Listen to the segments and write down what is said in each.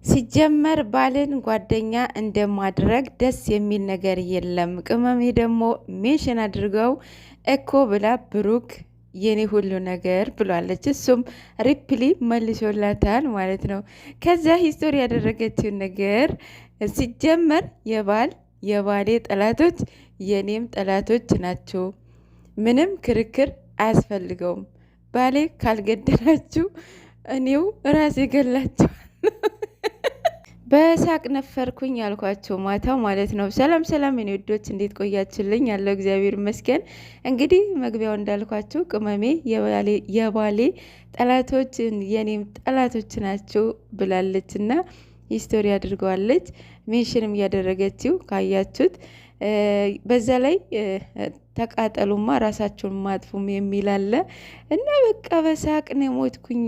ሲጀመር ባልን ጓደኛ እንደማድረግ ደስ የሚል ነገር የለም። ቅመሜ ደግሞ ሜንሽን አድርገው እኮ ብላ ብሩክ የኔ ሁሉ ነገር ብሏለች። እሱም ሪፕሊ መልሶላታል ማለት ነው። ከዛ ሂስቶሪ ያደረገችውን ነገር ሲጀመር የባሌ ጠላቶች የኔም ጠላቶች ናቸው። ምንም ክርክር አያስፈልገውም። ባሌ ካልገደላችሁ እኔው ራሴ ገላችኋል። በሳቅ ነፈርኩኝ ያልኳቸው ማታው ማለት ነው። ሰላም ሰላም የኔ ውዶች እንዴት ቆያችሁልኝ? ያለው እግዚአብሔር ይመስገን። እንግዲህ መግቢያው እንዳልኳቸው ቅመሜ የባሌ ጠላቶች የኔም ጠላቶች ናቸው ብላለች እና ሂስቶሪ አድርገዋለች። ሜንሽንም እያደረገችው ካያችሁት በዛ ላይ ተቃጠሉማ ራሳቸውን ማጥፉም የሚል አለ እና በቃ በሳቅ ነው የሞትኩኝ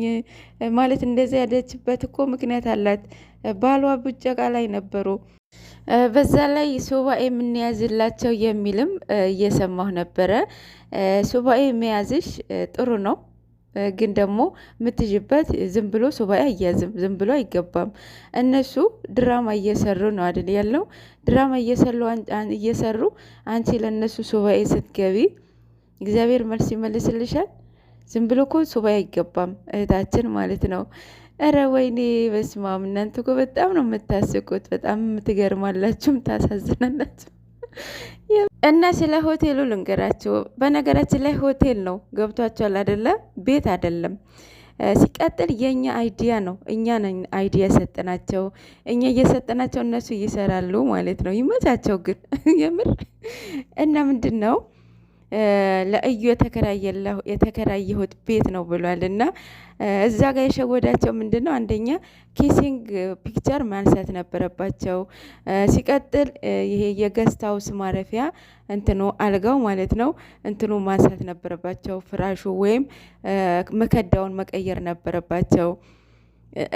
ማለት እንደዚያ ያለችበት እኮ ምክንያት አላት። ባሏ ቡጨቃ ላይ ነበሩ። በዛ ላይ ሱባኤ የምንያዝላቸው የሚልም እየሰማሁ ነበረ። ሱባኤ መያዝሽ ጥሩ ነው፣ ግን ደግሞ የምትይዥበት ዝም ብሎ ሱባኤ አያዝም፣ ዝም ብሎ አይገባም። እነሱ ድራማ እየሰሩ ነው አይደል ያለው። ድራማ እየሰሩ አንቺ ለእነሱ ሱባኤ ስትገቢ እግዚአብሔር መልስ ይመልስልሻል። ዝም ብሎ እኮ ሱባኤ አይገባም እህታችን ማለት ነው። እረ ወይኔ በስማም እናንተ እኮ በጣም ነው የምታስቁት፣ በጣም የምትገርማላችሁም ታሳዝናላችሁ። እና ስለ ሆቴሉ ልንገራችሁ። በነገራችን ላይ ሆቴል ነው፣ ገብቷችኋል አይደለ? ቤት አይደለም። ሲቀጥል የኛ አይዲያ ነው፣ እኛ ነን አይዲያ የሰጠናቸው። እኛ እየሰጠናቸው እነሱ ይሰራሉ ማለት ነው። ይመቻቸው ግን የምር እና ምንድን ነው ለእዩ የተከራየሁት ቤት ነው ብሏል። እና እዛ ጋር የሸወዳቸው ምንድን ነው? አንደኛ ኪሲንግ ፒክቸር ማንሳት ነበረባቸው። ሲቀጥል ይሄ የገስት ሃውስ ማረፊያ እንትኑ አልጋው ማለት ነው እንትኑ ማንሳት ነበረባቸው። ፍራሹ ወይም መከዳውን መቀየር ነበረባቸው።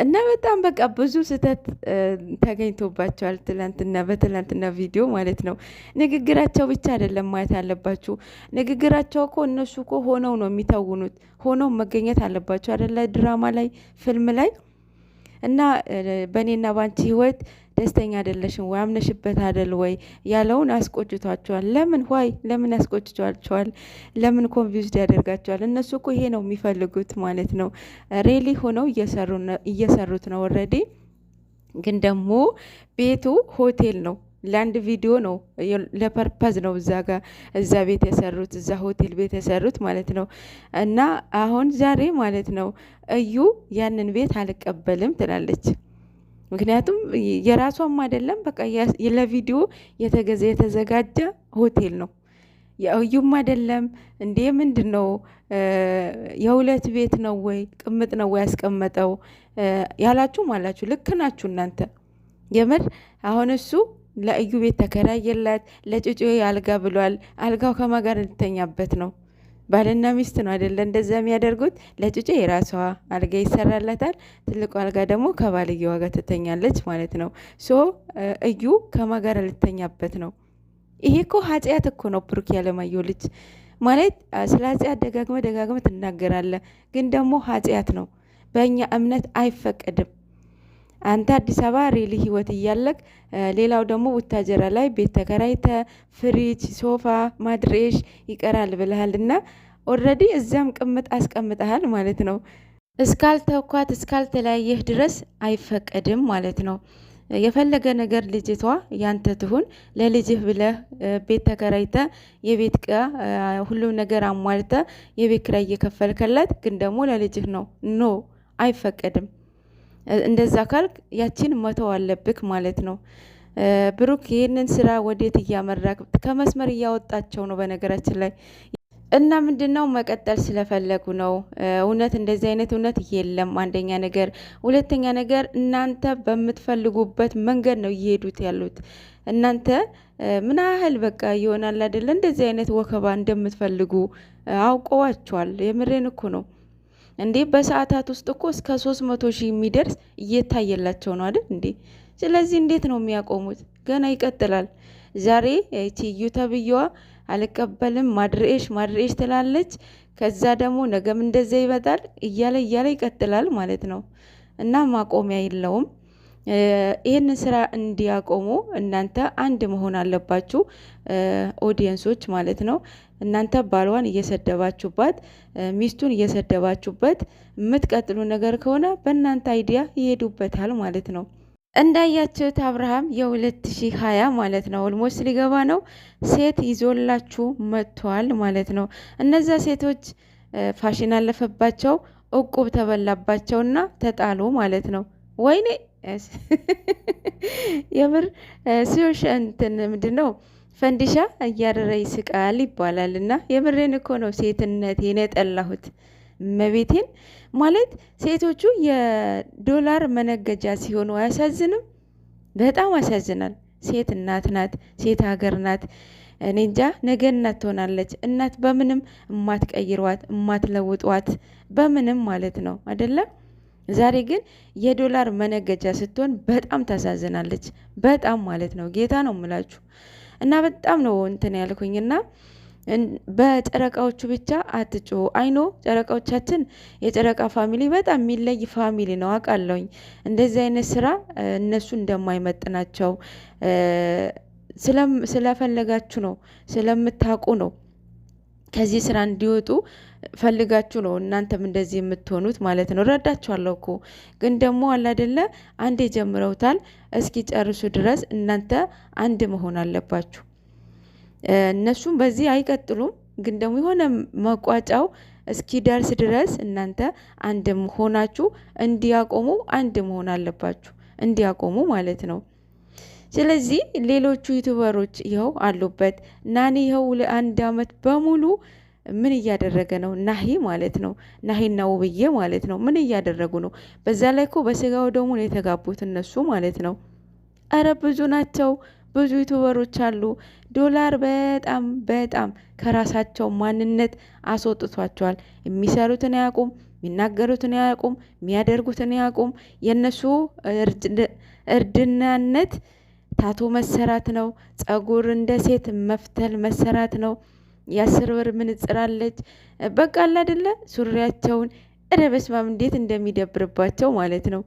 እና በጣም በቃ ብዙ ስህተት ተገኝቶባቸዋል። በትላንትና ቪዲዮ ማለት ነው። ንግግራቸው ብቻ አይደለም ማየት አለባችሁ። ንግግራቸው እኮ እነሱ እኮ ሆነው ነው የሚተውኑት፣ ሆነው መገኘት አለባቸው አይደለ? ድራማ ላይ ፊልም ላይ እና በእኔና ባንቺ ህይወት ደስተኛ አይደለሽም ወይ አምነሽበት አይደል ወይ ያለውን አስቆጭቷቸዋል። ለምን ያስቆጭቷቸዋል? ለምን ኮንፊውዝድ ያደርጋቸዋል? እነሱ እኮ ይሄ ነው የሚፈልጉት ማለት ነው። ሬሊ ሆነው እየሰሩት ነው ኦልሬዲ። ግን ደግሞ ቤቱ ሆቴል ነው፣ ለአንድ ቪዲዮ ነው፣ ለፐርፐዝ ነው እዛ ቤት የሰሩት፣ እዛ ሆቴል ቤት የሰሩት ማለት ነው። እና አሁን ዛሬ ማለት ነው እዩ ያንን ቤት አልቀበልም ትላለች። ምክንያቱም የራሷም አይደለም፣ በቃ ለቪዲዮ የተዘጋጀ ሆቴል ነው። የእዩም አይደለም እንዴ! ምንድን ነው የሁለት ቤት ነው ወይ ቅምጥ ነው ወይ ያስቀመጠው ያላችሁም አላችሁ። ልክ ናችሁ እናንተ የምር። አሁን እሱ ለእዩ ቤት ተከራየላት፣ ለጭጩ አልጋ ብሏል። አልጋው ከማጋር ልተኛበት ነው። ባልና ሚስት ነው አይደለ? እንደዛ የሚያደርጉት። ለጭጩ የራሷ አልጋ ይሰራላታል፣ ትልቁ አልጋ ደግሞ ከባልየዋ ጋር ትተኛለች ማለት ነው። ሶ እዩ ከማጋር ልተኛበት ነው። ይሄ እኮ ኃጢአት እኮ ነው። ብሩክ ያለማየሁ ልጅ ማለት ስለ ኃጢአት ደጋግመ ትናገራለህ፣ ግን ደግሞ ኃጢአት ነው። በእኛ እምነት አይፈቀድም። አንተ አዲስ አበባ ሬሊ ህይወት እያለቅ ሌላው ደግሞ ውታጀራ ላይ ቤት ተከራይተ ፍሪጅ፣ ሶፋ ማድሬሽ ይቀራል ብለሃል እና ኦልሬዲ እዛም ቅምጥ አስቀምጠሃል ማለት ነው። እስካልተኳት እስካልተለያየህ ድረስ አይፈቀድም ማለት ነው። የፈለገ ነገር ልጅቷ ያንተ ትሁን፣ ለልጅህ ብለህ ቤት ተከራይተ የቤት ዕቃ ሁሉም ነገር አሟልተ የቤት ኪራይ እየከፈልከላት፣ ግን ደግሞ ለልጅህ ነው። ኖ አይፈቀድም። እንደዛ ካልክ ያቺን መተው አለብክ ማለት ነው። ብሩክ ይህንን ስራ ወዴት እያመራ ከመስመር እያወጣቸው ነው በነገራችን ላይ። እና ምንድነው መቀጠል ስለፈለጉ ነው። እውነት እንደዚህ አይነት እውነት የለም። አንደኛ ነገር፣ ሁለተኛ ነገር እናንተ በምትፈልጉበት መንገድ ነው እየሄዱት ያሉት። እናንተ ምን ያህል በቃ ይሆናል አይደለ? እንደዚህ አይነት ወከባ እንደምትፈልጉ አውቀዋቸዋል። የምሬን እኮ ነው እንዴ! በሰዓታት ውስጥ እኮ እስከ 300 ሺህ የሚደርስ እየታየላቸው ነው አይደል እንዴ? ስለዚህ እንዴት ነው የሚያቆሙት? ገና ይቀጥላል። ዛሬ እዩ ተብዬዋ አልቀበልም ማድሬሽ ትላለች። ከዛ ደግሞ ነገም እንደዛ ይበጣል እያለ ይቀጥላል ማለት ነው። እና ማቆሚያ የለውም። ይህንን ስራ እንዲያቆሙ እናንተ አንድ መሆን አለባችሁ፣ ኦዲየንሶች ማለት ነው። እናንተ ባሏን እየሰደባችሁባት ሚስቱን እየሰደባችሁበት የምትቀጥሉ ነገር ከሆነ በእናንተ አይዲያ ይሄዱበታል ማለት ነው። እንዳያችሁት አብርሃም የ2020 ማለት ነው ኦልሞስት ሊገባ ነው፣ ሴት ይዞላችሁ መጥቷል ማለት ነው። እነዛ ሴቶች ፋሽን አለፈባቸው፣ እቁብ ተበላባቸውና ተጣሉ ማለት ነው። ወይኔ የምር ሲዮሽ እንትን ምንድን ነው ፈንዲሻ እያደረ ይስቃል ይባላል። እና የምሬን እኮ ነው ሴትነቴን የጠላሁት መቤቴን ማለት ሴቶቹ የዶላር መነገጃ ሲሆኑ አያሳዝንም? በጣም ያሳዝናል። ሴት እናት ናት፣ ሴት ሀገር ናት። እኔ እንጃ ነገ እናት ትሆናለች። እናት በምንም እማትቀይሯት እማትለውጧት በምንም ማለት ነው አይደለም። ዛሬ ግን የዶላር መነገጃ ስትሆን በጣም ታሳዝናለች። በጣም ማለት ነው ጌታ ነው የምላችሁ። እና በጣም ነው እንትን ያልኩኝና በጨረቃዎቹ ብቻ አትጩ። አይኖ ጨረቃዎቻችን የጨረቃ ፋሚሊ በጣም የሚለይ ፋሚሊ ነው አውቃለሁኝ። እንደዚህ አይነት ስራ እነሱ እንደማይመጥናቸው ስለፈለጋችሁ ነው፣ ስለምታውቁ ነው ከዚህ ስራ እንዲወጡ ፈልጋችሁ ነው እናንተም እንደዚህ የምትሆኑት ማለት ነው። ረዳችኋለሁ እኮ ግን ደግሞ አላደለ አንዴ ጀምረውታል፣ እስኪ ጨርሱ ድረስ እናንተ አንድ መሆን አለባችሁ። እነሱም በዚህ አይቀጥሉም፣ ግን ደግሞ የሆነ መቋጫው እስኪ ደርስ ድረስ እናንተ አንድ ሆናችሁ እንዲያቆሙ አንድ መሆን አለባችሁ፣ እንዲያቆሙ ማለት ነው። ስለዚህ ሌሎቹ ዩቱበሮች ይኸው አሉበት። ናኒ ይኸው ለአንድ አመት በሙሉ ምን እያደረገ ነው? ናሂ ማለት ነው፣ ናሂና ውብዬ ማለት ነው። ምን እያደረጉ ነው? በዛ ላይ እኮ በስጋው ደግሞ ነው የተጋቡት እነሱ ማለት ነው። አረ ብዙ ናቸው፣ ብዙ ዩቱበሮች አሉ። ዶላር በጣም በጣም ከራሳቸው ማንነት አስወጥቷቸዋል። የሚሰሩትን አያውቁም፣ የሚናገሩትን አያውቁም፣ የሚያደርጉትን አያውቁም። የእነሱ እርድናነት ታቶ መሰራት ነው። ጸጉር እንደ ሴት መፍተል መሰራት ነው። የ10 ብር ምንጽር አለች። በቃ አለ አይደለ ሱሪያቸውን እረ በስማም እንዴት እንደሚደብርባቸው ማለት ነው።